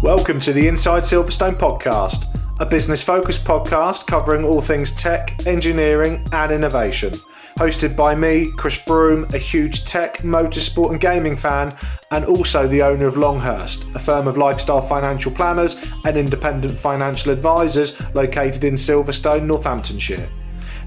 Welcome to the Inside Silverstone podcast, a business-focused podcast covering all things tech, engineering and innovation. Hosted by me, Chris Broom, a huge tech, motorsport and gaming fan, and also the owner of Longhurst, a firm of lifestyle financial planners and independent financial advisors located in Silverstone, Northamptonshire.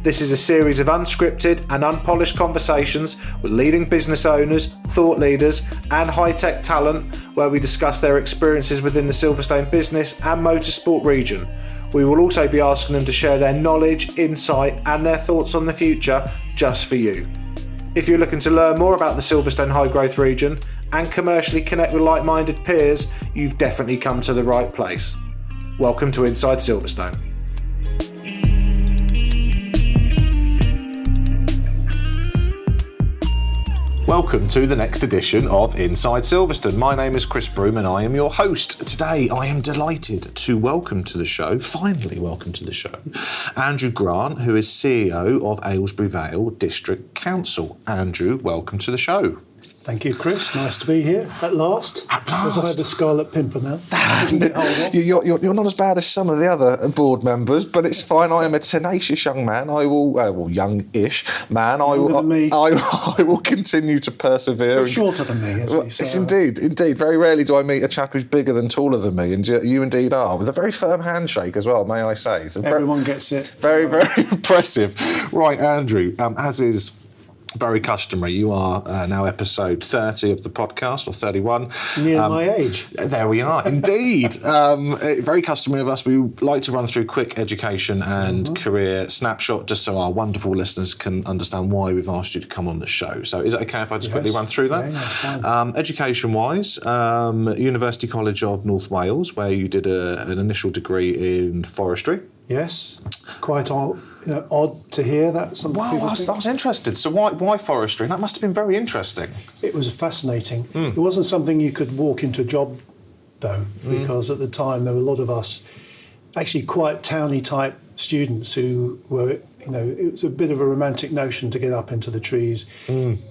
This is a series of unscripted and unpolished conversations with leading business owners, thought leaders and high-tech talent where we discuss their experiences within the Silverstone business and motorsport region. We will also be asking them to share their knowledge, insight and their thoughts on the future just for you. If you're looking to learn more about the Silverstone high growth region and commercially connect with like-minded peers, you've definitely come to the right place. Welcome to Inside Silverstone. Welcome to the next edition of Inside Silverstone. My name is Chris Broom and I am your host. Today I am delighted to finally welcome to the show, Andrew Grant, who is CEO of Aylesbury Vale District Council. Andrew, welcome to the show. Thank you, Chris. Nice to be here at last. Because I have the Scarlet Pimpernel. You're not as bad as some of the other board members, but it's fine. I am a tenacious young man. I will, young-ish man. I will continue to persevere. You're shorter than me, as we say. It's indeed. Very rarely do I meet a chap who's bigger than taller than me, and you indeed are, with a very firm handshake as well, may I say. Everyone gets it. Very, very impressive. Right, Andrew, as is very customary, you are now episode 30 of the podcast, or 31. Near my age. There we are, indeed. Very customary of us. We like to run through quick education and career snapshot, just so our wonderful listeners can understand why we've asked you to come on the show. So is it okay if I just quickly run through that? Yeah, education-wise, University College of North Wales, where you did an initial degree in forestry. Yes, quite odd to hear that. I was interested. So why forestry? That must have been very interesting. It was fascinating. It wasn't something you could walk into a job, though, because at the time there were a lot of us, actually quite towny type students who were, it was a bit of a romantic notion to get up into the trees.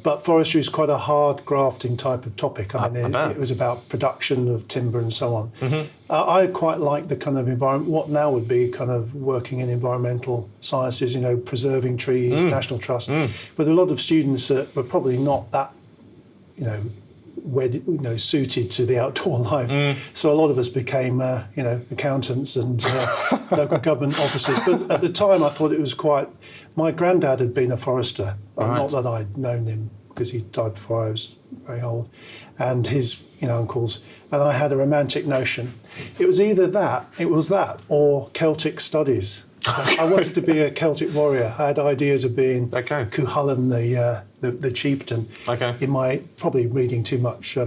But forestry is quite a hard grafting type of topic. It was about production of timber and so on. I quite like the kind of environment, what now would be kind of working in environmental sciences, preserving trees, National Trust, with a lot of students that were probably not that, suited to the outdoor life. So a lot of us became, accountants and local government officers. But at the time, I thought it was my granddad had been a forester. Right. Not that I'd known him, because he died before I was very old, and his, uncles. And I had a romantic notion. It was either that, or Celtic studies. I wanted to be a Celtic warrior. I had ideas of being Cuchulainn, the chieftain. In my probably reading too much.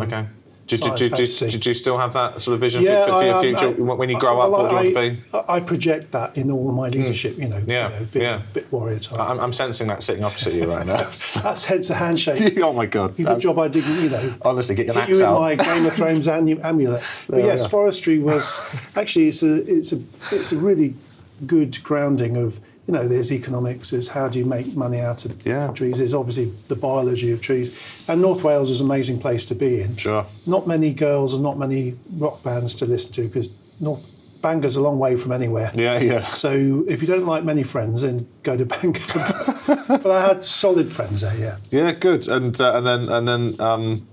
Do you still have that sort of vision for your future? When you grow up, what do you want to be? I project that in all of my leadership. Bit warrior type. I'm sensing that sitting opposite you right now. That's hence the handshake. Oh my God! The job I didn't, honestly, get your axe you out. in my Game of Thrones amulet. But yes, forestry was actually it's a really good grounding of, there's economics, there's how do you make money out of trees, there's obviously the biology of trees. And North Wales is an amazing place to be in. Sure. Not many girls and not many rock bands to listen to, because Bangor's a long way from anywhere. Yeah. So if you don't like many friends, then go to Bangor. But I had solid friends there, yeah. Yeah, good. And then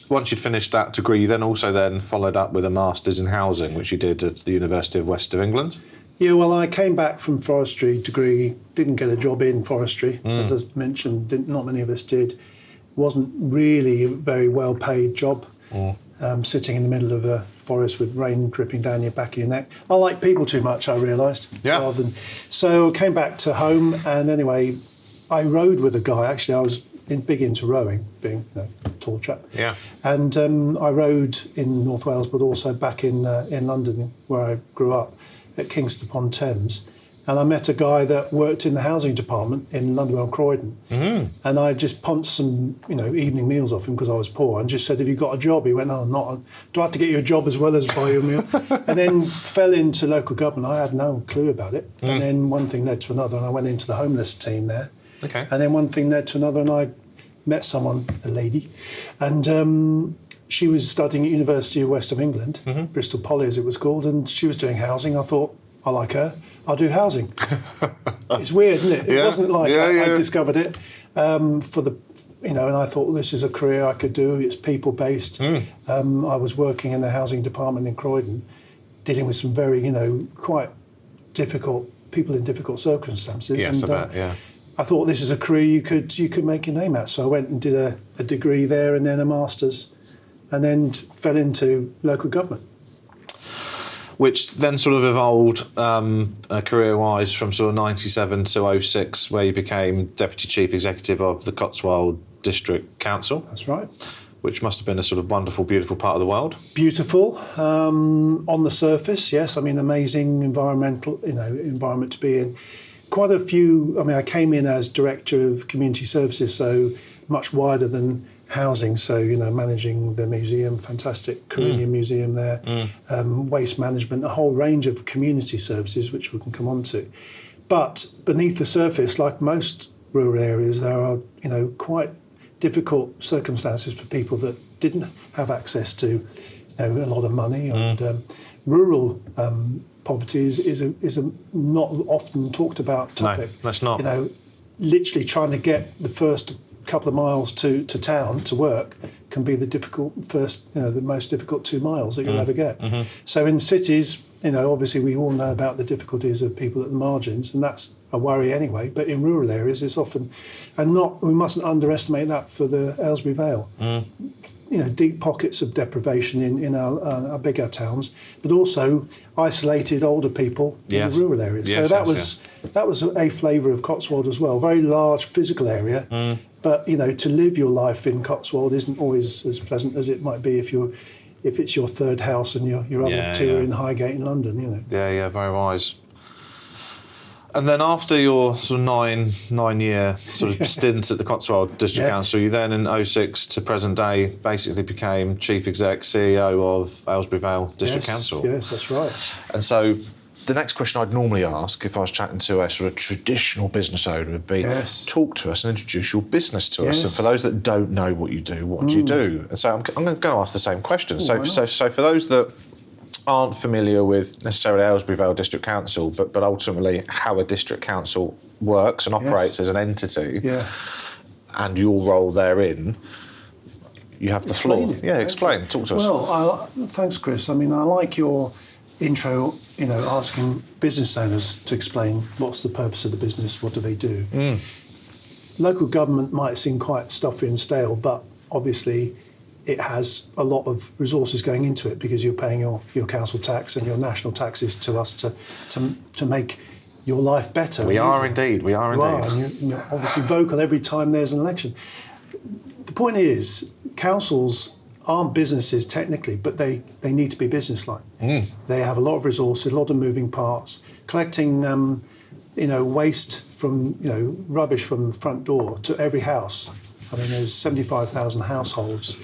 once you'd finished that degree, you then also followed up with a master's in housing, which you did at the University of West of England. Yeah, well, I came back from forestry degree, didn't get a job in forestry, as I mentioned, not many of us did. Wasn't really a very well-paid job, sitting in the middle of a forest with rain dripping down your back of your neck. I like people too much, I realised. Yeah. So I came back to home, and anyway, I rowed with a guy. Actually, I was big into rowing, being a tall chap. Yeah. And I rowed in North Wales, but also back in London, where I grew up, at Kingston upon Thames, and I met a guy that worked in the housing department in Londonwell Croydon, and I just punched some evening meals off him because I was poor, and just said, have you got a job? He went, not. Do I have to get you a job as well as buy you a meal? And then fell into local government. I had no clue about it, and then one thing led to another, and I went into the homeless team there. And then one thing led to another, and I met someone, a lady, and she was studying at University of West of England, Bristol Poly as it was called, and she was doing housing. I thought, I like her, I'll do housing. It's weird, isn't it? It wasn't like I discovered it and I thought, well, this is a career I could do. It's people-based. I was working in the housing department in Croydon, dealing with some very, quite difficult people in difficult circumstances. Yes, I bet, yeah. I thought this is a career you could make your name at. So I went and did a degree there and then a master's, and then fell into local government. Which then sort of evolved career-wise from sort of 97 to 06, where you became Deputy Chief Executive of the Cotswold District Council. That's right. Which must have been a sort of wonderful, beautiful part of the world. Beautiful. On the surface, yes. I mean, amazing environment to be in. Quite a few, I came in as Director of Community Services, so much wider than housing, so managing the museum, fantastic Carinian Museum there, waste management, a whole range of community services which we can come on to. But beneath the surface, like most rural areas, there are quite difficult circumstances for people that didn't have access to a lot of money, and rural poverty is a not often talked about topic. No, that's not. Literally trying to get the first couple of miles to town to work can be the most difficult 2 miles that you'll ever get. So in cities, obviously we all know about the difficulties of people at the margins, and that's a worry anyway. But in rural areas, it's often, we mustn't underestimate that for the Aylesbury Vale. Deep pockets of deprivation in our bigger towns, but also isolated older people in the rural areas. So that was a flavour of Cotswold as well. Very large physical area, but to live your life in Cotswold isn't always as pleasant as it might be if it's your third house and your other two are in Highgate in London. Yeah, very wise. And then after your sort of nine-year sort of stint at the Cotswold District Council, you then in 06 to present day basically became Chief Exec, CEO of Aylesbury Vale District Council. Yes, that's right. And so the next question I'd normally ask if I was chatting to a sort of traditional business owner would be, talk to us and introduce your business to us. And for those that don't know what you do, what do you do? And so I'm going to ask the same question. So for those that aren't familiar with necessarily Aylesbury Vale District Council, but ultimately how a district council works and operates as an entity, and your role therein, you have the floor. Explain. Talk to us. Well, thanks, Chris. I like your intro, asking business owners to explain what's the purpose of the business, what do they do. Local government might seem quite stuffy and stale, but obviously it has a lot of resources going into it because you're paying your council tax and your national taxes to us to make your life better. We are indeed. And you're obviously vocal every time there's an election. The point is, councils aren't businesses technically, but they need to be business-like. They have a lot of resources, a lot of moving parts. Collecting, waste from, rubbish from the front door to every house. There's 75,000 households,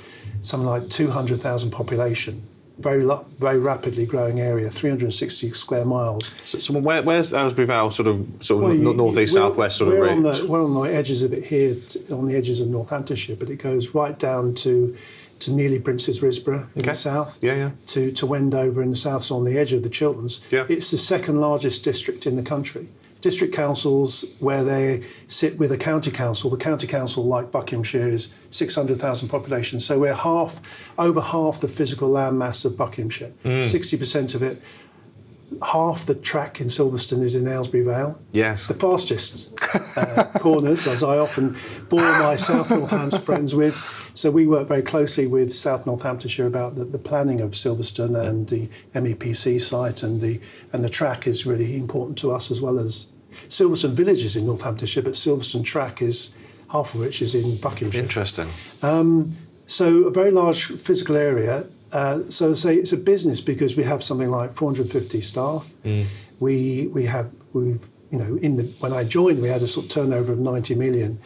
something like 200,000 population, very rapidly growing area, 360 square miles. So where's Aylesbury Vale sort of northeast, southwest sort of route? We're on the edges of it here, on the edges of Northamptonshire, but it goes right down to nearly Princes Risborough in the south, to Wendover in the south, so on the edge of the Chilterns. It's the second largest district in the country. District councils, where they sit with a county council, the county council, like Buckinghamshire, is 600,000 population. So we're over half the physical land mass of Buckinghamshire. 60% of it. Half the track in Silverstone is in Aylesbury Vale. Yes. The fastest corners, as I often bore my South Northampton friends with. So we work very closely with South Northamptonshire about the planning of Silverstone and the MEPC site, and the track is really important to us, as well as Silverstone Village is in Northamptonshire, but Silverstone track is half of which is in Buckinghamshire. Interesting. So a very large physical area. So say it's a business because we have something like 450 staff. We've when I joined, we had a sort of turnover of 90 million.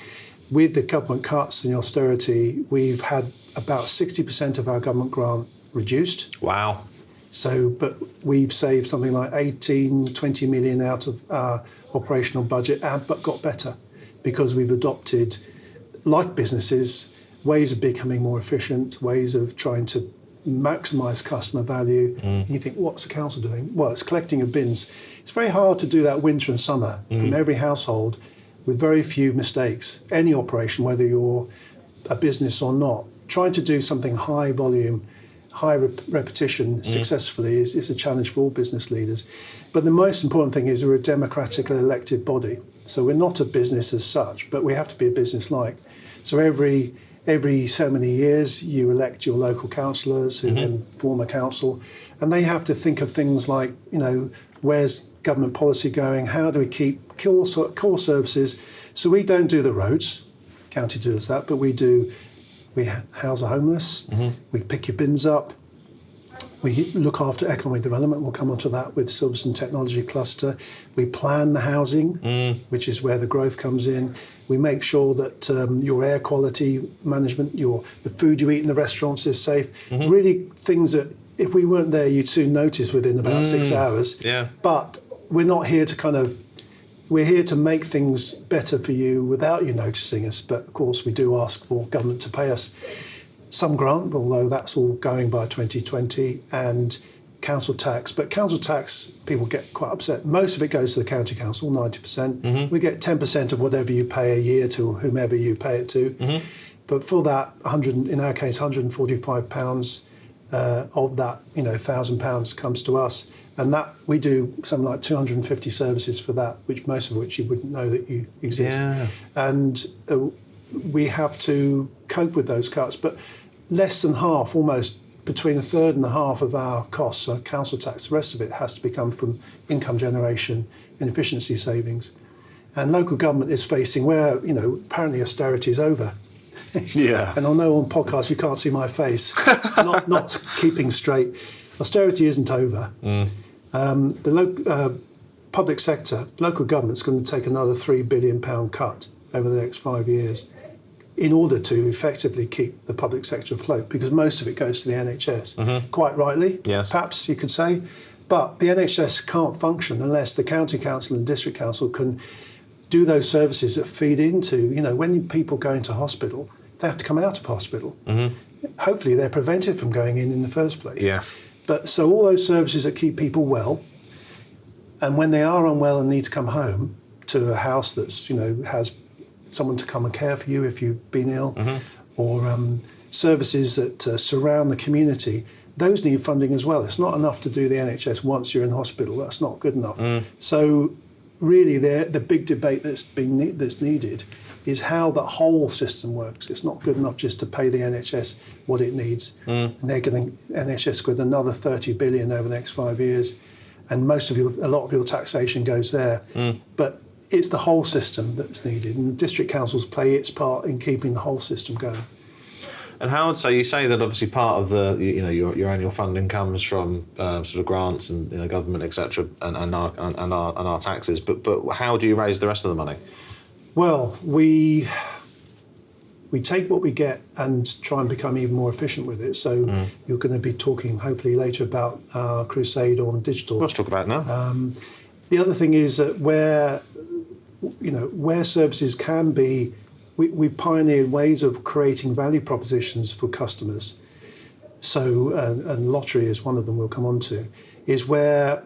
With the government cuts and the austerity, we've had about 60% of our government grant reduced. Wow. So, but we've saved something like 20 million out of our operational budget, but got better because we've adopted, like businesses, ways of becoming more efficient, ways of trying to maximise customer value. And you think, what's the council doing? Well, it's collecting of bins. It's very hard to do that winter and summer from every household with very few mistakes. Any operation, whether you're a business or not, trying to do something high volume, high repetition successfully is a challenge for all business leaders. But the most important thing is we're a democratically elected body. So we're not a business as such, but we have to be a business like. So every so many years you elect your local councillors who then form a council, and they have to think of things like, where's government policy going? How do we keep core services? So we don't do the roads, county does that, but we house the homeless, we pick your bins up, we look after economic development. We'll come onto that with Silverstone Technology Cluster. We plan the housing, which is where the growth comes in. We make sure that your air quality management, the food you eat in the restaurants is safe. Really things that if we weren't there, you'd soon notice within about 6 hours. Yeah. But we're not here to we're here to make things better for you without you noticing us. But of course, we do ask for government to pay us some grant, although that's all going by 2020, and council tax. But council tax, people get quite upset. Most of it goes to the county council, 90%. We get 10% of whatever you pay a year to whomever you pay it to. But for that, in our case, £145 of that, £1,000 comes to us. And that we do something like 250 services for that, most of which you wouldn't know that you exist. Yeah. And we have to cope with those cuts. But less than half, almost between a third and a half of our costs are council tax. The rest of it has to come from income generation and efficiency savings. And local government is facing where, apparently austerity is over. Yeah. And I know on podcasts you can't see my face, not keeping straight. Austerity isn't over. The public sector, local government's going to take another £3 billion cut over the next 5 years in order to effectively keep the public sector afloat, because most of it goes to the NHS, quite rightly, Yes. perhaps you could say. But the NHS can't function unless the county council and district council can do those services that feed into, when people go into hospital, they have to come out of hospital. Hopefully they're prevented from going in the first place. Yes. But so all those services that keep people well, and when they are unwell and need to come home to a house that's, has someone to come and care for you if you've been ill, or services that surround the community, those need funding as well. It's not enough to do the NHS once you're in hospital. That's not good enough. So really the big debate that's needed is how the whole system works. It's not good enough just to pay the NHS what it needs. And they're getting NHS with another 30 billion over the next 5 years. And a lot of your taxation goes there. But it's the whole system that's needed. And the district councils play its part in keeping the whole system going. And Howard, so you say that obviously part of the, your annual funding comes from sort of grants and government, etc., and our taxes. But how do you raise the rest of the money? Well, we take what we get and try and become even more efficient with it. So you're going to be talking hopefully later about our crusade on digital. Let's talk about it now. The other thing is that where services can be, we've pioneered ways of creating value propositions for customers. So, and lottery is one of them we'll come on to, is where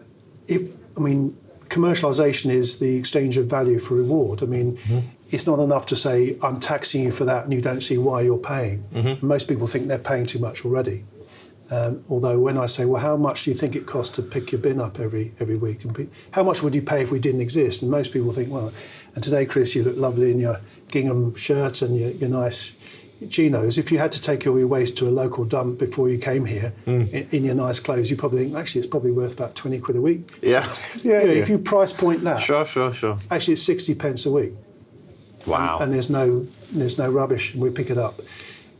commercialisation is the exchange of value for reward. It's not enough to say, I'm taxing you for that and you don't see why you're paying. Most people think they're paying too much already. Although when I say, well, how much do you think it costs to pick your bin up every week? And how much would you pay if we didn't exist? And most people think, well, and today, Chris, you look lovely in your gingham shirt and your nice chinos. If you had to take all your waste to a local dump before you came here in your nice clothes, you probably think, actually, it's probably worth about 20 quid a week. Yeah. If you price point that, Sure. actually it's 60 pence a week. Wow. And there's no rubbish, and we pick it up.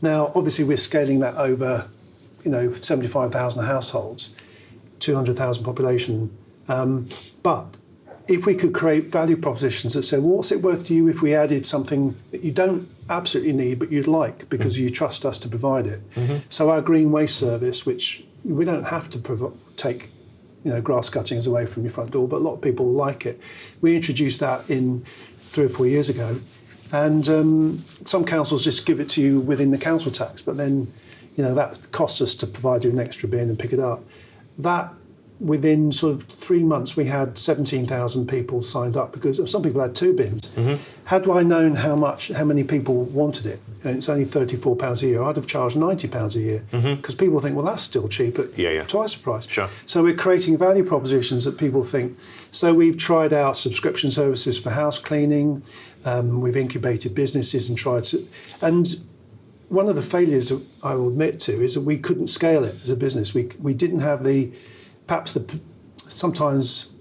Now, obviously, we're scaling that over 75,000 households, 200,000 population. But if we could create value propositions that say, well, what's it worth to you if we added something that you don't absolutely need, but you'd like because you trust us to provide it? So our green waste service, which we don't have to take grass cuttings away from your front door, but a lot of people like it. We introduced that in 3 or 4 years ago. And some councils just give it to you within the council tax, but then, that costs us to provide you an extra bin and pick it up. That within sort of 3 months, we had 17,000 people signed up because some people had 2 bins. Had I known how many people wanted it, and it's only £34 a year, I'd have charged £90 a year because people think, well, that's still cheap at twice the price. Sure. So we're creating value propositions that people think. So we've tried out subscription services for house cleaning. We've incubated businesses and tried to, and one of the failures that I will admit to is that we couldn't scale it as a business. We didn't have sometimes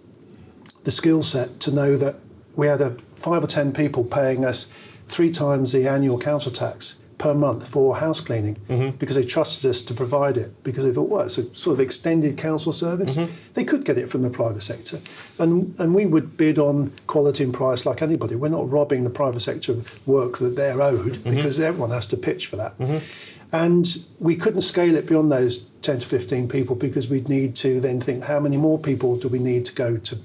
the skill set to know that we had 5 or 10 people paying us 3 times the annual council tax per month for house cleaning because they trusted us to provide it, because they thought, well, it's a sort of extended council service. They could get it from the private sector, and we would bid on quality and price like anybody. We're not robbing the private sector of work that they're owed because everyone has to pitch for that. And we couldn't scale it beyond those 10 to 15 people because we'd need to then think, how many more people do we need to go to?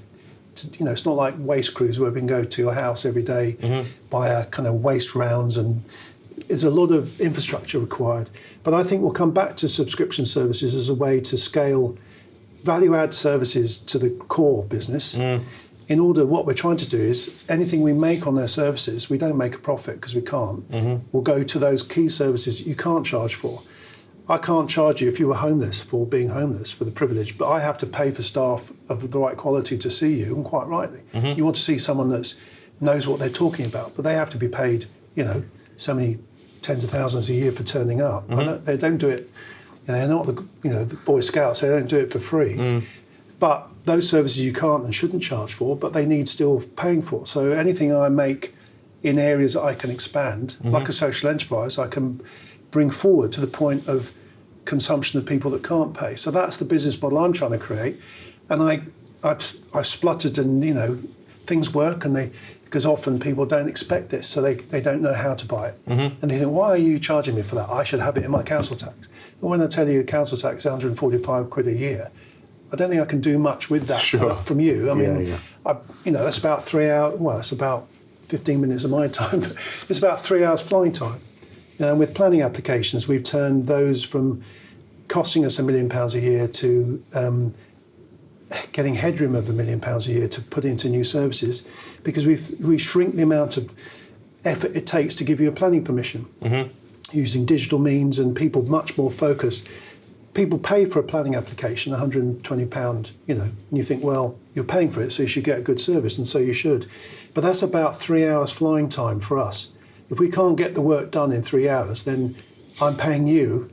It's not like waste crews where we can go to a house every day, buy a kind of waste rounds, and there's a lot of infrastructure required. But I think we'll come back to subscription services as a way to scale value-add services to the core business. In order, what we're trying to do is anything we make on their services, we don't make a profit because we can't. We'll go to those key services that you can't charge for. I can't charge you if you were homeless for being homeless, for the privilege, but I have to pay for staff of the right quality to see you, and quite rightly. You want to see someone that knows what they're talking about, but they have to be paid, so many tens of thousands a year for turning up. They don't do it, they're not the Boy Scouts, they don't do it for free. But those services you can't and shouldn't charge for, but they need still paying for. So anything I make in areas that I can expand, like a social enterprise, I can bring forward to the point of consumption of people that can't pay. So that's the business model I'm trying to create. And I've spluttered, and things work, and because often people don't expect this, so they don't know how to buy it. And they think, why are you charging me for that? I should have it in my council tax. But when I tell you the council tax is 145 quid a year, I don't think I can do much with that from you. I mean, that's about 3 hours. Well, it's about 15 minutes of my time, but it's about 3 hours flying time. And with planning applications, we've turned those from costing us £1 million a year to getting headroom of £1 million a year to put into new services, because we shrink the amount of effort it takes to give you a planning permission using digital means, and people much more focused. People pay for a planning application, £120, and you think, well, you're paying for it, so you should get a good service, and so you should. But that's about 3 hours flying time for us. If we can't get the work done in 3 hours, then I'm paying you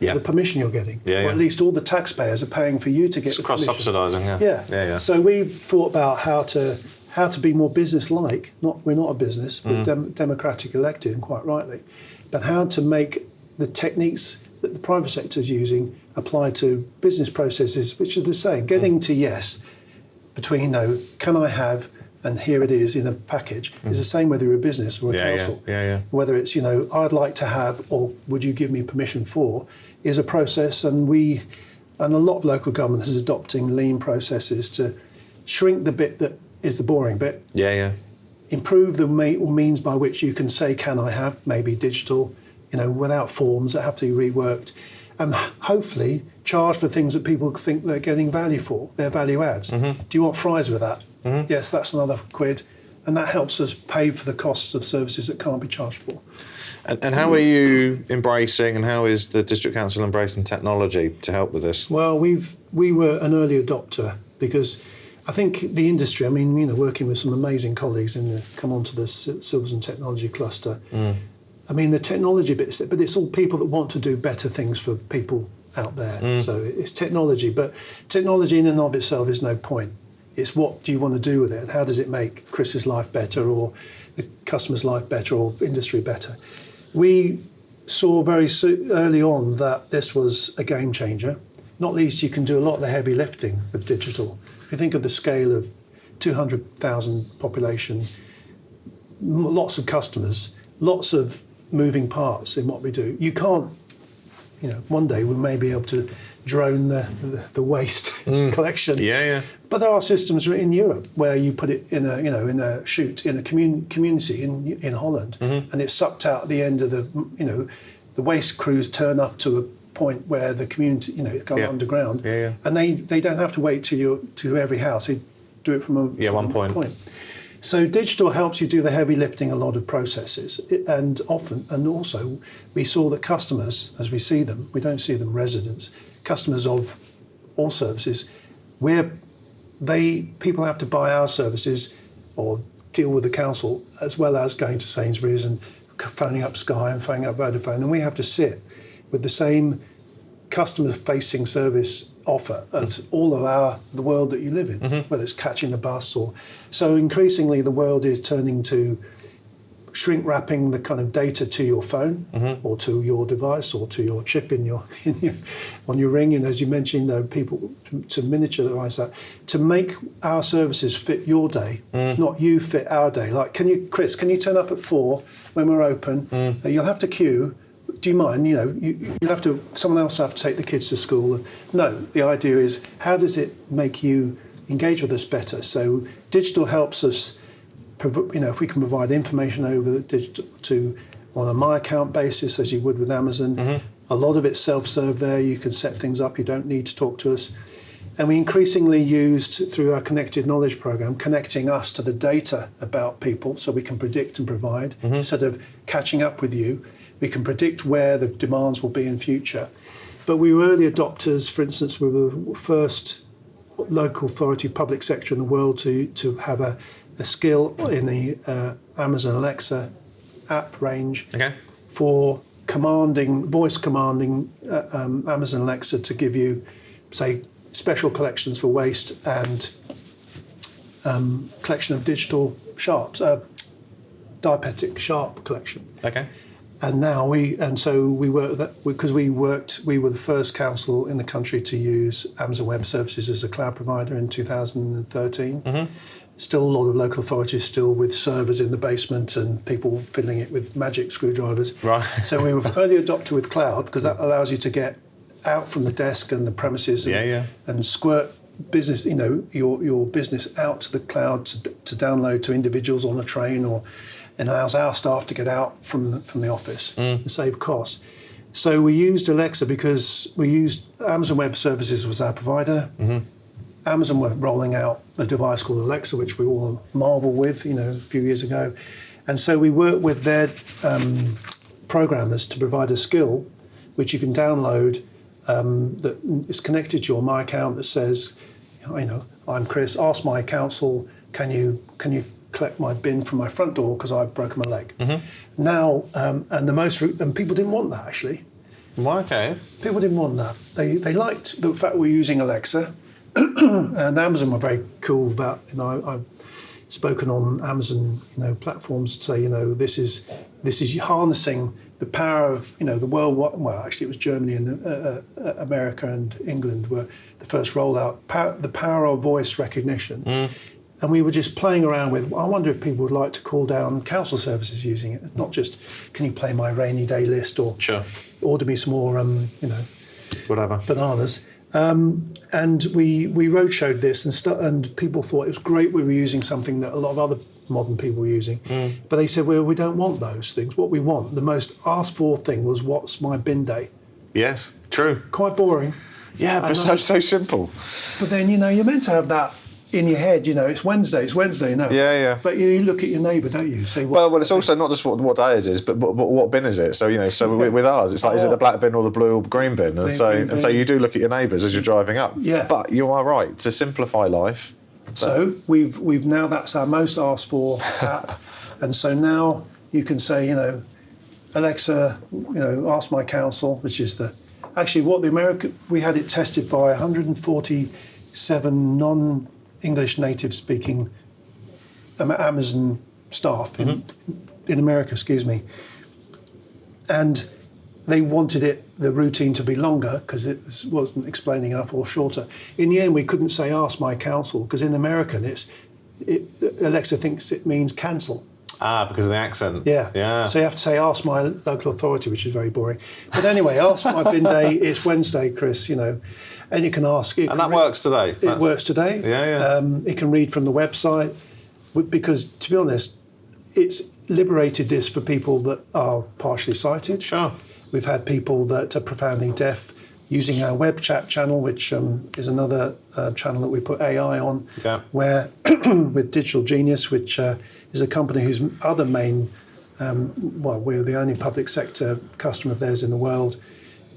the permission you're getting. Or at least all the taxpayers are paying for you to get the permission. Cross-subsidising, So we've thought about how to be more business-like. We're not a business, we're democratic elected, and quite rightly. But how to make the techniques that the private sector is using apply to business processes, which are the same. Getting to yes between can I have, and here it is in a package, is the same whether you're a business or a council. Whether it's I'd like to have, or would you give me permission for, is a process, and a lot of local government is adopting lean processes to shrink the bit that is the boring bit. Improve the means by which you can say, can I have, maybe digital, without forms that have to be reworked, and hopefully charge for things that people think they're getting value for, their value adds. Do you want fries with that? Yes, that's another £1, and that helps us pay for the costs of services that can't be charged for. And how are you embracing, and how is the District Council embracing technology to help with this? Well, we were an early adopter, because I think the industry, working with some amazing colleagues come onto the Silverstone Technology Cluster, the technology bit, but it's all people that want to do better things for people out there. So it's technology, but technology in and of itself is no point. It's what do you want to do with it, and how does it make Chris's life better, or the customer's life better, or industry better. We saw very early on that this was a game changer. Not least, you can do a lot of the heavy lifting with digital. If you think of the scale of 200,000 population, lots of customers, lots of moving parts in what we do. You can't one day we may be able to drone the waste collection. Yeah. But there are systems in Europe where you put it in a chute in a community in Holland, and it's sucked out at the end of the waste crews turn up to a point where the community, it's gone underground, and they don't have to wait to every house. They do it from one point. So digital helps you do the heavy lifting, a lot of processes, and also we saw that customers, as we see them, we don't see them residents, customers of all services, where people have to buy our services or deal with the council, as well as going to Sainsbury's and phoning up Sky and phoning up Vodafone, and we have to sit with the same customer-facing service offer as all of the world that you live in, whether it's catching the bus or. So increasingly, the world is turning to shrink wrapping the kind of data to your phone or to your device or to your chip on your ring, and as you mentioned, people to miniaturize that to make our services fit your day, not you fit our day. Like, Chris, can you turn up at 4 when we're open? You'll have to queue. Do you mind? Someone else will have to take the kids to school. No, the idea is, how does it make you engage with us better? So digital helps us, if we can provide information over the digital on a my account basis, as you would with Amazon. A lot of it's self-serve there. You can set things up. You don't need to talk to us. And we increasingly used, through our Connected Knowledge program, connecting us to the data about people so we can predict and provide. Instead of catching up with you, we can predict where the demands will be in future. But we were early adopters. For instance, we were the first local authority public sector in the world to have a skill in the Amazon Alexa app range for voice commanding Amazon Alexa to give you, say, special collections for waste and collection of digital sharps, diegetic sharp collection. And now we were the first council in the country to use Amazon Web Services as a cloud provider in 2013. Still a lot of local authorities still with servers in the basement and people fiddling it with magic screwdrivers. Right. So we were early adopter with cloud, because that allows you to get out from the desk and the premises and squirt business, your business out to the cloud to download to individuals on a train, and allows our staff to get out from the office and save costs. So we used Alexa because we used Amazon Web Services was our provider. Amazon were rolling out a device called Alexa, which we all marvel with, a few years ago. And so we worked with their programmers to provide a skill which you can download that is connected to your My Account that says, I'm Chris, ask my council, can you collect my bin from my front door because I've broken my leg. Now, and people didn't want that, actually. People didn't want that. They liked the fact we're using Alexa, and Amazon were very cool about, I've spoken on Amazon, platforms to say, this is harnessing the power of, the world. Well, actually, it was Germany and America and England were the first rollout. The power of voice recognition. And we were just playing around with, I wonder if people would like to call down council services using it. Not just, can you play my rainy day list or order me some more, whatever bananas. And we roadshowed this and people thought it was great we were using something that a lot of other modern people were using. But they said, well, we don't want those things. What we want, the most asked for thing was, what's my bin day? Yes, true. Quite boring. Yeah, but so simple. But then, you're meant to have that in your head, it's Wednesday now. Yeah. But you look at your neighbour, don't you? Say, well, it's also not just what day it is, but what bin is it? So with ours, it's like, is it the black bin or the blue or green bin? And so you do look at your neighbours as you're driving up. Yeah. But you are right, to simplify life. So we've now, that's our most asked for app, and so now you can say, Alexa, ask my council, which is we had it tested by 147 non-English native speaking Amazon staff in America, and they wanted the routine to be longer because it wasn't explaining enough or shorter. In the end, we couldn't say ask my council because in American Alexa thinks it means cancel. Because of the accent. Yeah. So you have to say, ask my local authority, which is very boring. But anyway, ask my bin day. It's Wednesday, Chris, and you can ask. And that works today? It works today. Yeah. It can read from the website because, to be honest, it's liberated this for people that are partially sighted. Sure. We've had people that are profoundly deaf using our web chat channel, which is another channel that we put AI on, where with Digital Genius, which is a company whose other main, we're the only public sector customer of theirs in the world.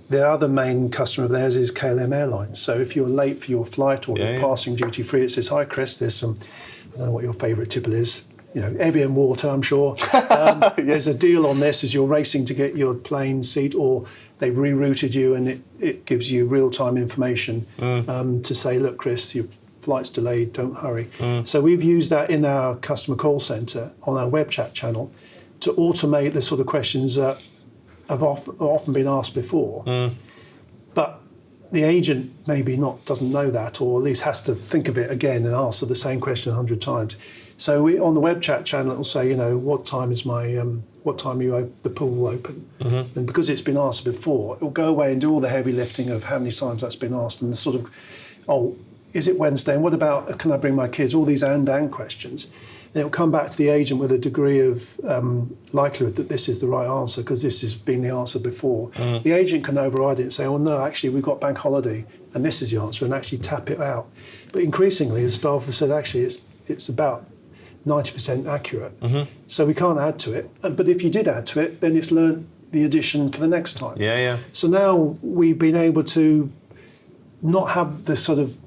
Their other main customer of theirs is KLM Airlines. So if you're late for your flight or you're passing duty free, it says, "Hi, Chris, there's some, I don't know what your favourite tipple is, Evian water, I'm sure. There's a deal on this as you're racing to get your plane seat, or they've rerouted you, and it gives you real-time information to say, look, Chris, your flight's delayed, don't hurry." So we've used that in our customer call centre on our web chat channel to automate the sort of questions that have often been asked before. But the agent maybe doesn't know that, or at least has to think of it again and answer the same question 100 times. So on the web chat channel, it will say, what time is the pool open? And because it's been asked before, it will go away and do all the heavy lifting of how many times that's been asked, and the sort of, is it Wednesday? And what about, can I bring my kids? All these and questions. And it will come back to the agent with a degree of likelihood that this is the right answer, because this has been the answer before. The agent can override it and say, oh no, actually we've got bank holiday and this is the answer, and actually tap it out. But increasingly, the staff have said actually it's about 90% accurate. So we can't add to it. But if you did add to it, then it's learned the addition for the next time. Yeah. So now we've been able to not have the sort of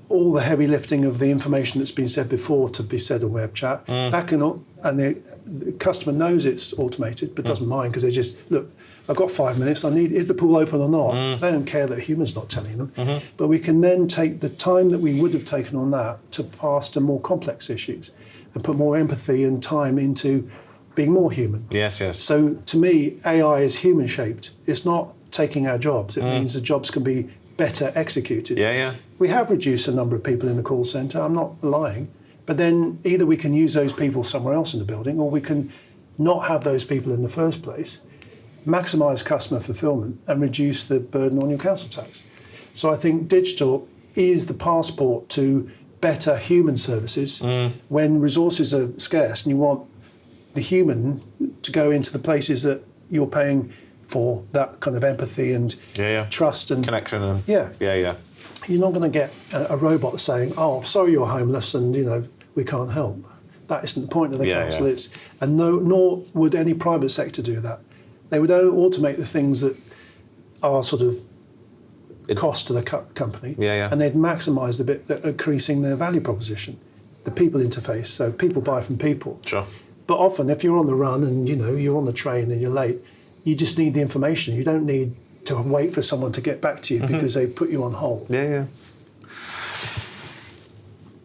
all the heavy lifting of the information that's been said before to be said on web chat. That cannot, and the customer knows it's automated, but doesn't mind, because they just, look, I've got 5 minutes, is the pool open or not? They don't care that a human's not telling them. But we can then take the time that we would have taken on that to pass to more complex issues and put more empathy and time into being more human. Yes. So to me, AI is human shaped. It's not taking our jobs. It means the jobs can be better executed. Yeah. We have reduced the number of people in the call centre, I'm not lying, but then either we can use those people somewhere else in the building, or we can not have those people in the first place, maximise customer fulfilment and reduce the burden on your council tax. So I think digital is the passport to better human services when resources are scarce and you want the human to go into the places that you're paying for that kind of empathy and trust and connection. And yeah. You're not going to get a robot saying, "Oh, sorry, you're homeless, and we can't help." That isn't the point of the council. Nor would any private sector do that. They would automate the things that are sort of cost to the company, and they'd maximise the bit that are increasing their value proposition, the people interface. So people buy from people. Sure. But often, if you're on the run and you're on the train and you're late, you just need the information. You don't need to wait for someone to get back to you because they put you on hold. Yeah.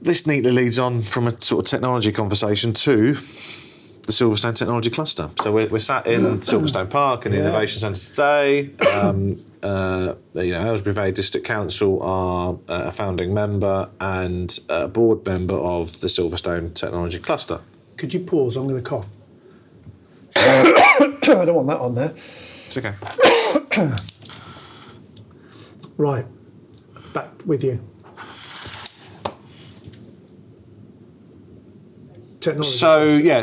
This neatly leads on from a sort of technology conversation to the Silverstone Technology Cluster. So we're sat in Silverstone Park in the Innovation Centre today. Aylesbury Valley District Council are a founding member and a board member of the Silverstone Technology Cluster. Could you pause? I'm going to cough. I don't want that on there. It's okay. Right, back with you. Technology.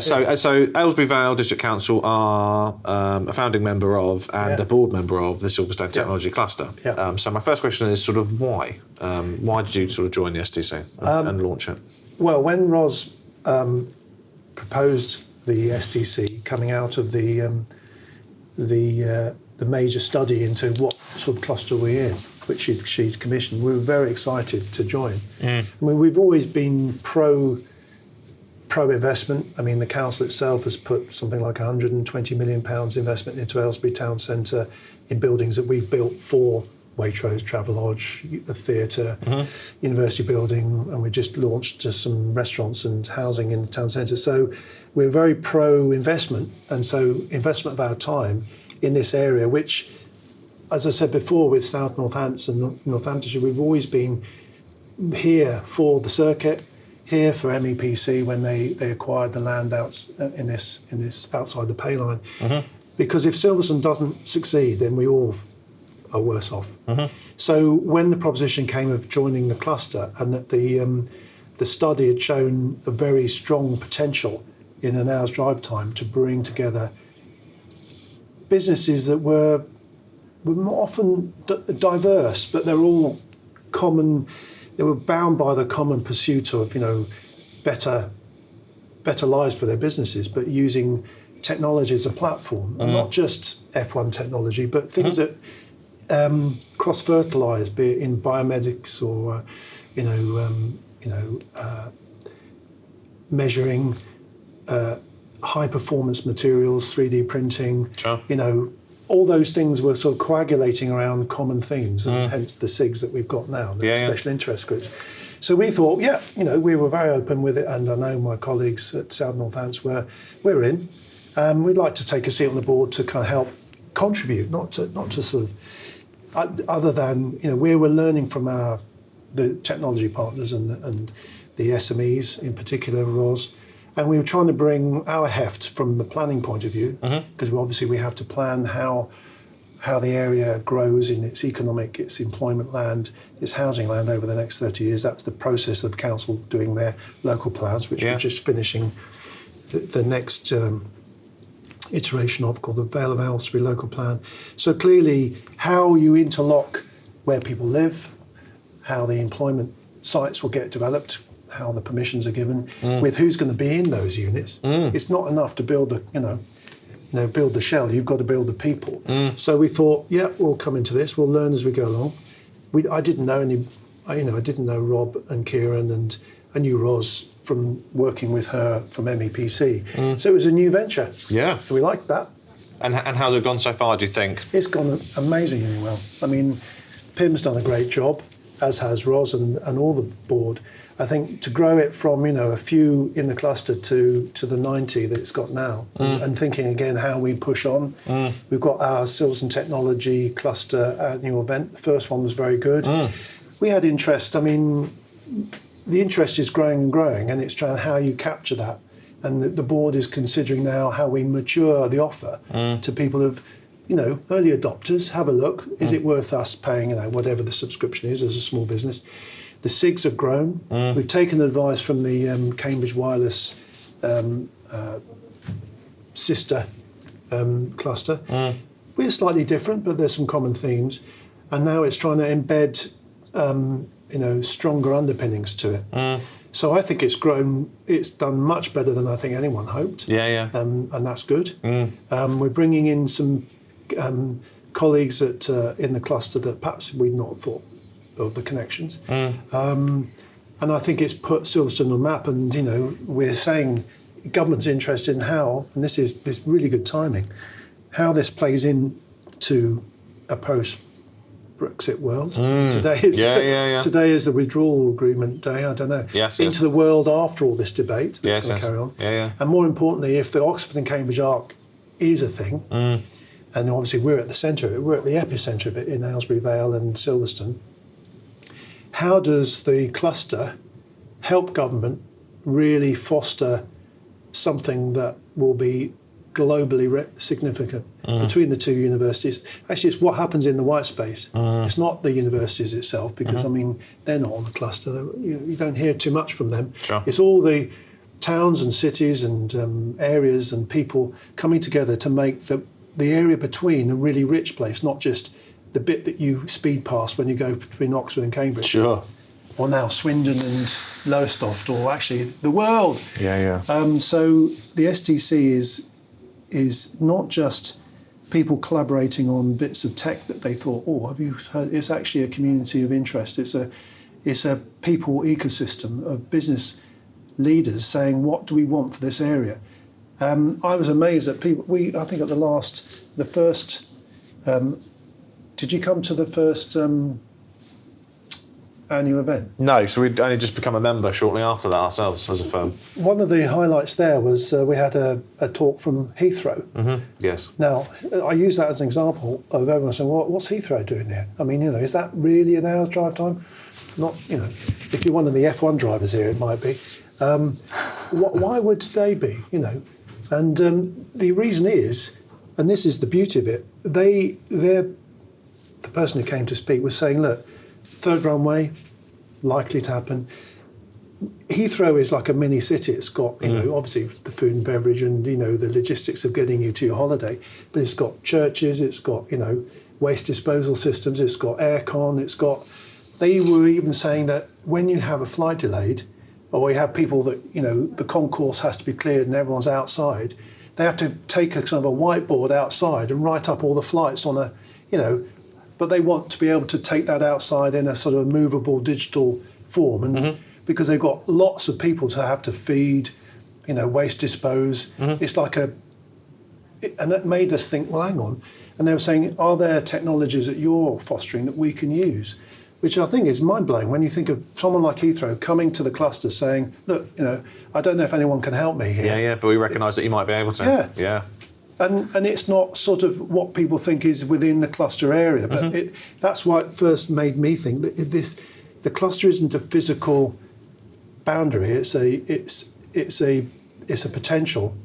So Aylesbury Vale District Council are a founding member of and a board member of the Silverstone Technology Cluster. So my first question is sort of why? Why did you sort of join the STC and launch it? Well, when Ros proposed the STC coming out of the major study into what sort of cluster we're in, which she'd commissioned, we were very excited to join. I mean, we've always been pro investment. I mean, the council itself has put something like £120 million investment into Aylesbury Town Centre in buildings that we've built for Waitrose, Travelodge, a theatre, university building, and we just launched just some restaurants and housing in the town centre. So we're very pro investment, and so investment of our time in this area, which, as I said before, with South Northampton, Northamptonshire, we've always been here for the circuit, here for MEPC when they acquired the land out in this outside the pay line. Because if Silverstone doesn't succeed, then we all are worse off. So when the proposition came of joining the cluster, and that the study had shown a very strong potential in an hour's drive time to bring together businesses that were often diverse, but they're all common. They were bound by the common pursuit of, better lives for their businesses, but using technology as a platform, and not just F1 technology, but things that cross-fertilize, be it in biomedics or, measuring high-performance materials, 3D printing. Sure. All those things were sort of coagulating around common themes, and hence the SIGs that we've got now, the special interest groups. So we thought, we were very open with it, and I know my colleagues at South Northants we're in. We'd like to take a seat on the board to kind of help contribute, not to sort of, other than we were learning from the technology partners and the SMEs in particular, Ros. And we were trying to bring our heft from the planning point of view, because obviously we have to plan how the area grows in its economic, its employment land, its housing land over the next 30 years. That's the process of council doing their local plans, which we're just finishing the next iteration of, called the Vale of Aylesbury local plan. So clearly how you interlock where people live, how the employment sites will get developed, how the permissions are given, with who's going to be in those units. It's not enough to build build the shell. You've got to build the people. So we thought, we'll come into this. We'll learn as we go along. I didn't know I didn't know Rob and Kieran, and I knew Ros from working with her from MEPC. So it was a new venture. Yeah. So we liked that. And how's it gone so far, do you think? It's gone amazingly well. I mean, Pim's done a great job, as has Ros and all the board. I think to grow it from a few in the cluster to the 90 that it's got now, and thinking again how we push on. We've got our Silverstone Technology Cluster annual event. The first one was very good. We had interest. I mean, the interest is growing and growing, and it's trying how you capture that. And the board is considering now how we mature the offer to people who've, early adopters. Have a look. Is it worth us paying, whatever the subscription is as a small business? The SIGs have grown. We've taken advice from the Cambridge Wireless sister cluster. We're slightly different, but there's some common themes. And now it's trying to embed, stronger underpinnings to it. So I think it's grown. It's done much better than I think anyone hoped. And that's good. We're bringing in some colleagues in the cluster that perhaps we'd not thought of the connections. And I think it's put Silverstone on the map, and we're saying government's interested in how, and this is this really good timing, how this plays into a post-Brexit world. Today is the withdrawal agreement day. I don't know. Into the world after all this debate that's going to carry on. And more importantly, if the Oxford and Cambridge Arc is a thing, and obviously we're at the centre of it, we're at the epicentre of it in Aylesbury Vale and Silverstone. How does the cluster help government really foster something that will be globally significant between the two universities? Actually, it's what happens in the white space. It's not the universities itself, because they're not on the cluster. You don't hear too much from them. It's all the towns and cities and areas and people coming together to make the area between a really rich place, not just the bit that you speed past when you go between Oxford and Cambridge. Or now Swindon and Lowestoft, or actually the world. So the STC is not just people collaborating on bits of tech that they thought, have you heard? It's actually a community of interest. It's a people ecosystem of business leaders saying, what do we want for this area? I was amazed that people. I think at the first. Did you come to the first annual event? No, so we'd only just become a member shortly after that ourselves as a firm. One of the highlights there was we had a talk from Heathrow. Mm-hmm. Yes. Now, I use that as an example of everyone saying, well, what's Heathrow doing here? I mean, is that really an hour's drive time? Not, if you're one of the F1 drivers here, it might be. Why would they be, And the reason is, and this is the beauty of it, the person who came to speak was saying, look, third runway, likely to happen. Heathrow is like a mini city. It's got, obviously the food and beverage and, the logistics of getting you to your holiday, but it's got churches, it's got, waste disposal systems, it's got aircon, they were even saying that when you have a flight delayed, or you have people that, the concourse has to be cleared and everyone's outside, they have to take a sort of a whiteboard outside and write up all the flights on a, but they want to be able to take that outside in a sort of movable digital form. And because they've got lots of people to have to feed, waste dispose, it's like and that made us think, well, hang on. And they were saying, are there technologies that you're fostering that we can use? Which I think is mind-blowing when you think of someone like Heathrow coming to the cluster saying, look, I don't know if anyone can help me here. Yeah, but we recognise that you might be able to. Yeah. And it's not sort of what people think is within the cluster area, but that's why it first made me think that the cluster isn't a physical boundary. It's a potential.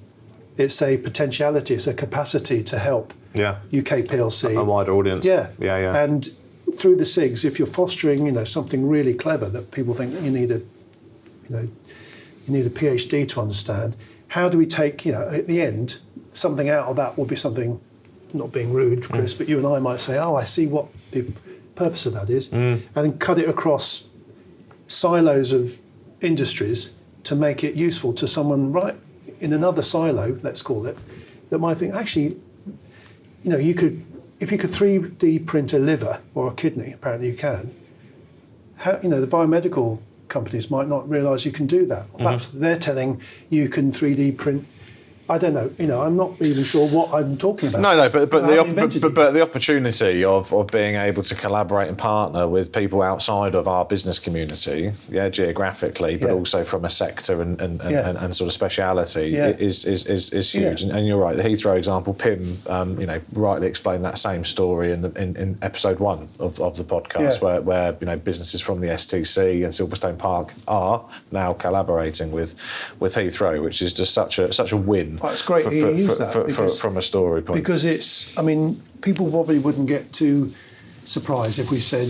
It's a potentiality. It's a capacity to help. Yeah. UK PLC. A wider audience. Yeah. Yeah. And through the SIGs, if you're fostering, something really clever that people think you need a PhD to understand, how do we take, at the end, something out of that will be something, not being rude, Chris, but you and I might say, oh, I see what the purpose of that is, and cut it across silos of industries to make it useful to someone right in another silo, let's call it, that might think, actually, if you could 3D print a liver or a kidney, apparently you can, the biomedical companies might not realise you can do that. Perhaps they're telling you can 3D print. I don't know. I'm not even sure what I'm talking about. No, but the opportunity of being able to collaborate and partner with people outside of our business community, geographically, but also from a sector and sort of speciality is huge. Yeah. And you're right. The Heathrow example, Pim, rightly explained that same story in episode 1 of the podcast, where businesses from the STC and Silverstone Park are now collaborating with Heathrow, which is just such a win. Well, it's great you use that from a story point. Because people probably wouldn't get too surprised if we said,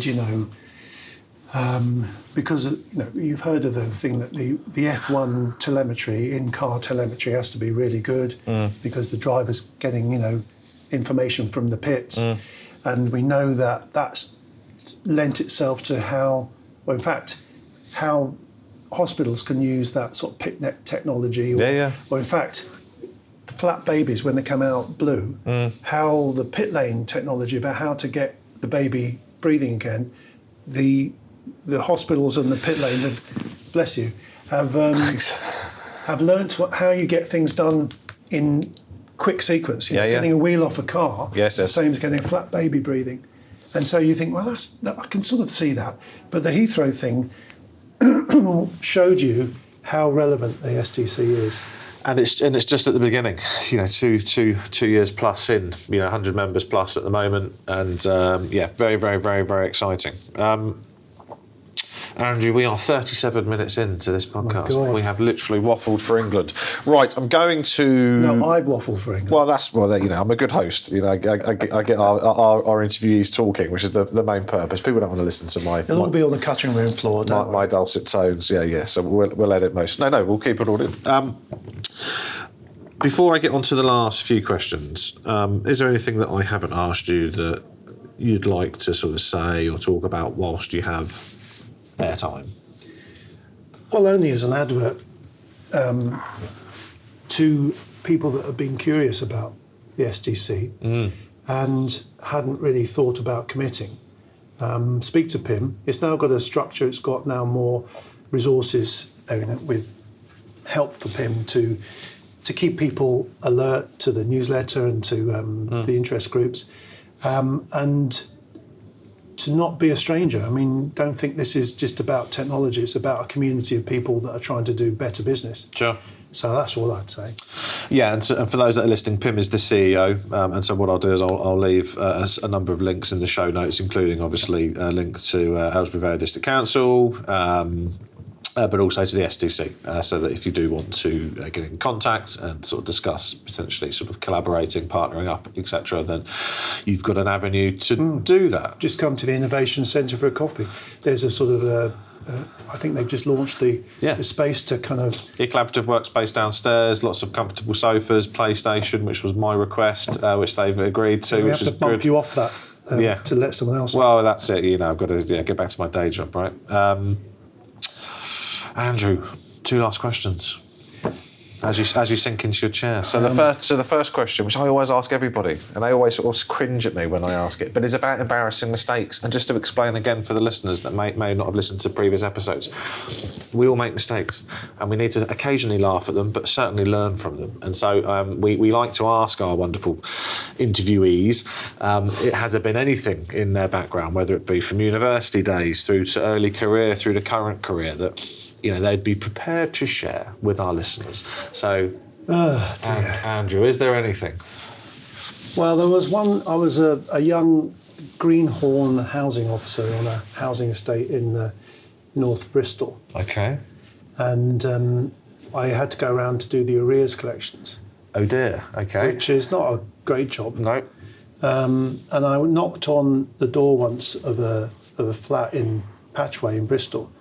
because you've heard of the thing that the F1 telemetry, in-car telemetry, has to be really good because the driver's getting, information from the pits. And we know that that's lent itself to how hospitals can use that sort of PicNet technology. Or in fact, flat babies when they come out blue, how the pit lane technology about how to get the baby breathing again, the hospitals and the pit lane have learnt how you get things done in quick sequence. Getting a wheel off a car, yes. The same as getting a flat baby breathing. And so you think, well, I can sort of see that. But the Heathrow thing showed you how relevant the STC is. And it's just at the beginning, 2 years plus in, 100 members plus at the moment, and very, very, very, very exciting. Andrew, we are 37 minutes into this podcast. Oh, we have literally waffled for England. Right, I'm going to. No, I've waffled for England. Well, I'm a good host. I get our interviewees talking, which is the main purpose. People don't want to listen to my. It'll all be on the cutting room floor. My dulcet tones. Yeah. So we'll edit most. No, we'll keep it all in. Before I get on to the last few questions, is there anything that I haven't asked you that you'd like to sort of say or talk about whilst you have airtime? Well, only as an advert to people that have been curious about the STC and hadn't really thought about committing. Speak to Pim. It's now got a structure. It's got now more resources with help for Pim to keep people alert to the newsletter and to the interest groups. And to not be a stranger. I mean, don't think this is just about technology. It's about a community of people that are trying to do better business. Sure. So that's all I'd say. Yeah, and for those that are listening, Pim is the CEO, and so what I'll do is I'll leave a number of links in the show notes, including obviously a link to Aylesbury Vale District Council, but also to the STC, so that if you do want to get in contact and sort of discuss potentially sort of collaborating, partnering up, etc., then you've got an avenue to do that. Just come to the Innovation Centre for a coffee. There's a sort of I think they've just launched the space to kind of... The collaborative workspace downstairs, lots of comfortable sofas, PlayStation, which was my request, which they've agreed to, we which have is to bump good. you off that to let someone else. Well, that's it. I've got to get back to my day job, right? Andrew, 2 last questions. As you sink into your chair. So the first question, which I always ask everybody, and they always sort of cringe at me when I ask it, but it's about embarrassing mistakes. And just to explain again for the listeners that may not have listened to previous episodes, we all make mistakes, and we need to occasionally laugh at them, but certainly learn from them. And so we like to ask our wonderful interviewees, has there been anything in their background, whether it be from university days through to early career, through to current career, that they'd be prepared to share with our listeners. So, Andrew, is there anything? Well, there was one. I was a young Greenhorn housing officer on a housing estate in North Bristol. Okay. And I had to go around to do the arrears collections. Oh dear. Okay. Which is not a great job. No. And I knocked on the door once of a flat in Patchway in Bristol.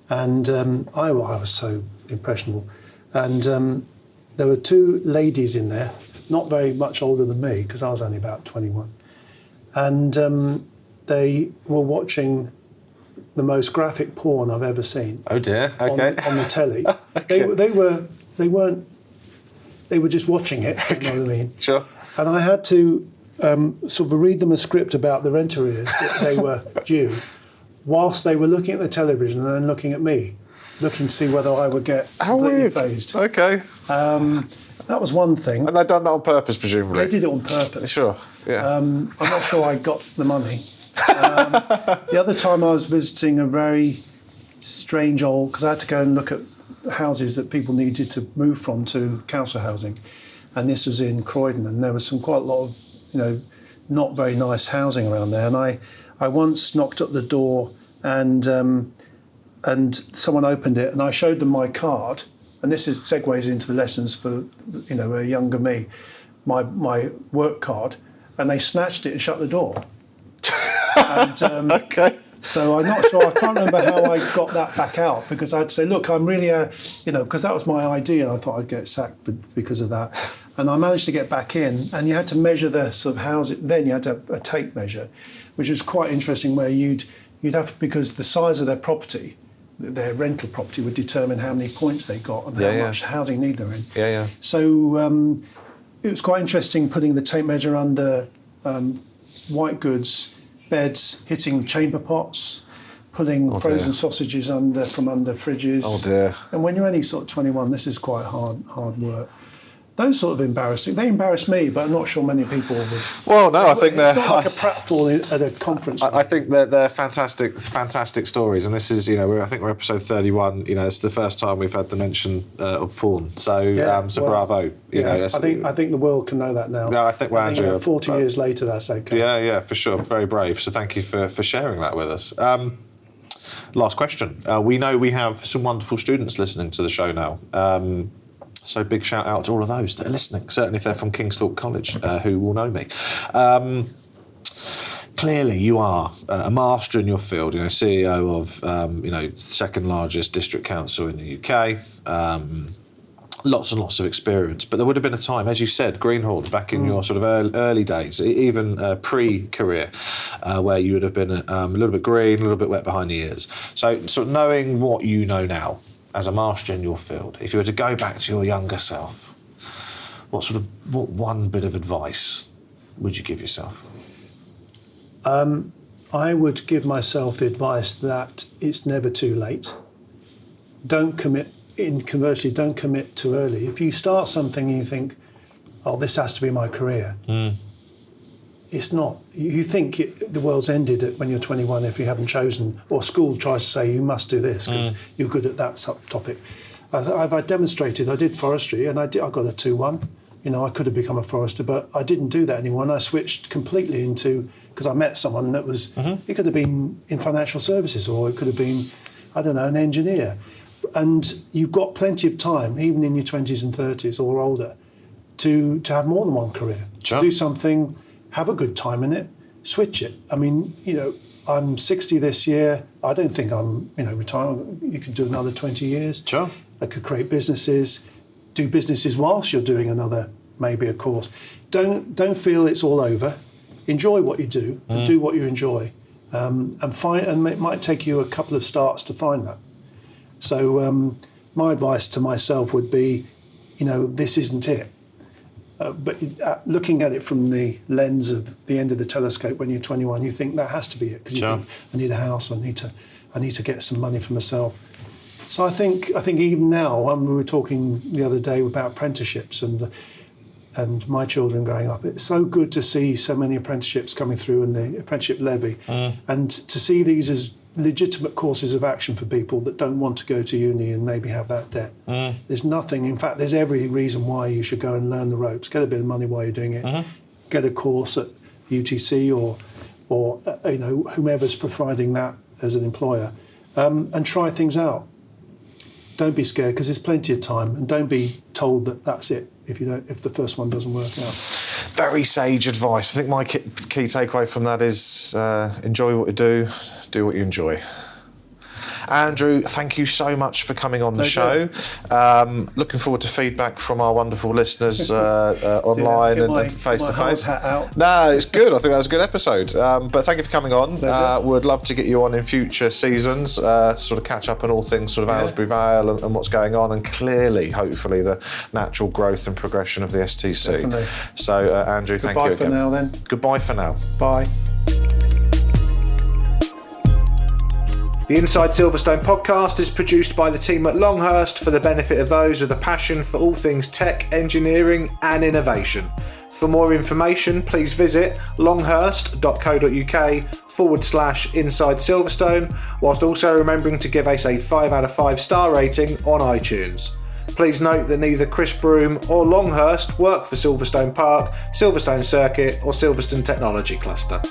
And I was so impressionable. And there were 2 ladies in there, not very much older than me, because I was only about 21. And they were watching the most graphic porn I've ever seen. Oh dear. Okay. On the telly. Okay. They were just watching it. You know what I mean? Sure. And I had to sort of read them a script about the rent arrears that they were due, whilst they were looking at the television and then looking at me, looking to see whether I would get completely phased. Okay. That was one thing. And they'd done that on purpose, presumably? They did it on purpose. Sure, yeah. I'm not sure I got the money. The other time I was visiting a very strange because I had to go and look at houses that people needed to move from to council housing. And this was in Croydon, and there was quite a lot of, not very nice housing around there. And I once knocked at the door and someone opened it, and I showed them my card, and this segues into the lessons for a younger me, my work card, and they snatched it and shut the door. And, okay. So I'm not sure. I can't remember how I got that back out, because I'd say, look, I'm really because that was my idea, and I thought I'd get sacked because of that. And I managed to get back in, and you had to measure the sort of housing. Then you had to a tape measure, which was quite interesting, where you'd have, because the size of their property, their rental property, would determine how many points they got and how much housing need they're in. Yeah, yeah. So it was quite interesting putting the tape measure under white goods, beds, hitting chamber pots, pulling frozen sausages from under fridges. Oh dear. And when you're only sort of 21, this is quite hard work. Those sort of embarrassing. They embarrass me, but I'm not sure many people would. Well, no, I think they're. It's not like a pratfall at a conference. I think they're fantastic stories, and this is, I think we're episode 31. It's the first time we've had the mention of porn. So, bravo. I think the world can know that now. No, I think we're Andrew. 40 years later, that's okay. Yeah, for sure. Very brave. So thank you for sharing that with us. Last question. We know we have some wonderful students listening to the show now. So big shout out to all of those that are listening, certainly if they're from Kingsthorpe College, who will know me. Clearly you are a master in your field, CEO of, second largest district council in the UK, lots and lots of experience. But there would have been a time, as you said, Greenhorn, back in your sort of early days, even pre-career, where you would have been a little bit green, a little bit wet behind the ears. So sort of knowing what you know now, as a master in your field, if you were to go back to your younger self, what one bit of advice would you give yourself? I would give myself the advice that it's never too late. Conversely, don't commit too early. If you start something and you think, oh, this has to be my career, it's not. You think the world's ended when you're 21 if you haven't chosen, or school tries to say you must do this because you're good at that topic. I've demonstrated. I did forestry, and I got a 2-1. I could have become a forester, but I didn't do that anymore, and I switched completely into, because I met someone that was, it could have been in financial services, or it could have been, I don't know, an engineer. And you've got plenty of time, even in your 20s and 30s or older, to have more than one career. Sure. To do something, have a good time in it, switch it. I mean, I'm 60 this year. I don't think I'm, retiring. You could do another 20 years. Sure. I could create businesses, do businesses whilst you're doing maybe a course. Don't feel it's all over. Enjoy what you do, and do what you enjoy, and it might take you a couple of starts to find that. So my advice to myself would be, this isn't it. But looking at it from the lens of the end of the telescope when you're 21, you think that has to be it, because you think, I need a house, I need to get some money for myself. So I think even now, we were talking the other day about apprenticeships and my children growing up. It's so good to see so many apprenticeships coming through in the apprenticeship levy, and to see these as legitimate courses of action for people that don't want to go to uni and maybe have that debt. There's nothing. In fact, there's every reason why you should go and learn the ropes. Get a bit of money while you're doing it. Get a course at UTC or whomever's providing that as an employer, and try things out. Don't be scared, because there's plenty of time, and don't be told that that's it if the first one doesn't work out. Very sage advice. I think my key takeaway from that is enjoy what you do what you enjoy. Andrew, thank you so much for coming on the show. Looking forward to feedback from our wonderful listeners online and face to face. No, it's good. I think that was a good episode. But thank you for coming on. Would love to get you on in future seasons to sort of catch up on all things sort of Aylesbury Vale and what's going on, and clearly, hopefully, the natural growth and progression of the STC. Definitely. So, Andrew, thank you again. Goodbye for now, then. Goodbye for now. Bye. The Inside Silverstone podcast is produced by the team at Longhurst for the benefit of those with a passion for all things tech, engineering and innovation. For more information, please visit longhurst.co.uk/Inside Silverstone, whilst also remembering to give us a 5 out of 5 star rating on iTunes. Please note that neither Chris Broom or Longhurst work for Silverstone Park, Silverstone Circuit or Silverstone Technology Cluster.